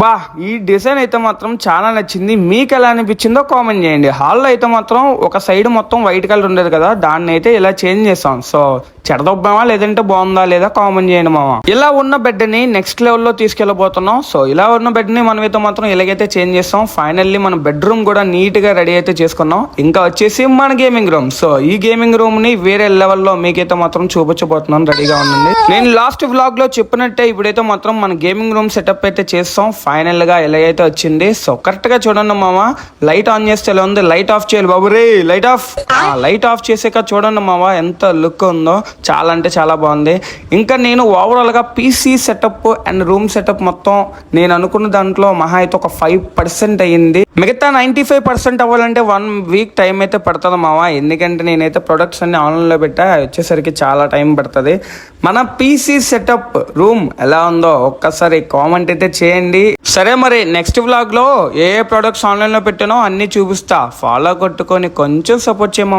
బా ఈ డిజైన్ అయితే మాత్రం చాలా నచ్చింది. మీకు ఎలా అనిపించిందో కామెంట్ చేయండి. హాల్లో అయితే మాత్రం ఒక సైడ్ మొత్తం వైట్ కలర్ ఉండేది కదా, దాన్ని అయితే ఇలా చేంజ్ చేసాం. సో చెడదొబ్బామా లేదంటే బాగుందా లేదా కామెంట్ చేయండి మామ. ఇలా ఉన్న బెడ్ ని నెక్స్ట్ లెవెల్లో తీసుకెళ్ళబోతున్నాం. సో ఇలా ఉన్న బెడ్ ని మనమైతే మాత్రం ఇలాగైతే చేంజ్ చేస్తాం. ఫైనల్లీ మన బెడ్రూమ్ కూడా నీట్ గా రెడీ అయితే చేసుకున్నాం. ఇంకా వచ్చేసి మన గేమింగ్ రూమ్. సో ఈ గేమింగ్ రూమ్ ని వేరే లెవెల్లో మీకైతే మాత్రం చూపించబోతున్నాను. రెడీగా ఉండండి. నేను లాస్ట్ వ్లాగ్ లో చెప్పినట్టే ఇప్పుడైతే మాత్రం మన గేమింగ్ రూమ్ సెటప్ అయితే చేస్తాం. ఫైనల్ గా ఎలాగైతే వచ్చింది. సో కరెక్ట్ గా చూడండి మామ, లైట్ ఆన్ చేస్తే ఎలా ఉంది, లైట్ ఆఫ్ చేయాలి బాబు రే, లైట్ ఆఫ్. లైట్ ఆఫ్ చేసాక చూడండి మామ ఎంత లుక్ ఉందో, చాలా అంటే చాలా బాగుంది. ఇంకా నేను ఓవరాల్ గా PC setup and room setup మొత్తం నేను అనుకున్న దాంట్లో మహా అయితే ఒక 5% అయ్యింది. మిగతా 95% అవ్వాలంటే 1 వీక్ టైం అయితే పడుతుంది మామ. ఎందుకంటే నేనైతే ప్రొడక్ట్స్ అన్ని ఆన్లైన్లో పెట్టా, వచ్చేసరికి చాలా టైం పడుతుంది. మన పీసీ సెటప్ రూమ్ ఎలా ఉందో ఒక్కసారి కామెంట్ అయితే చేయండి. సరే మరి నెక్స్ట్ వ్లాగ్ లో ఏ ప్రొడక్ట్స్ ఆన్లైన్ లో పెట్టానో అన్ని చూపిస్తా. ఫాలో కొట్టుకొని కొంచెం సపోర్ట్ చేయమా.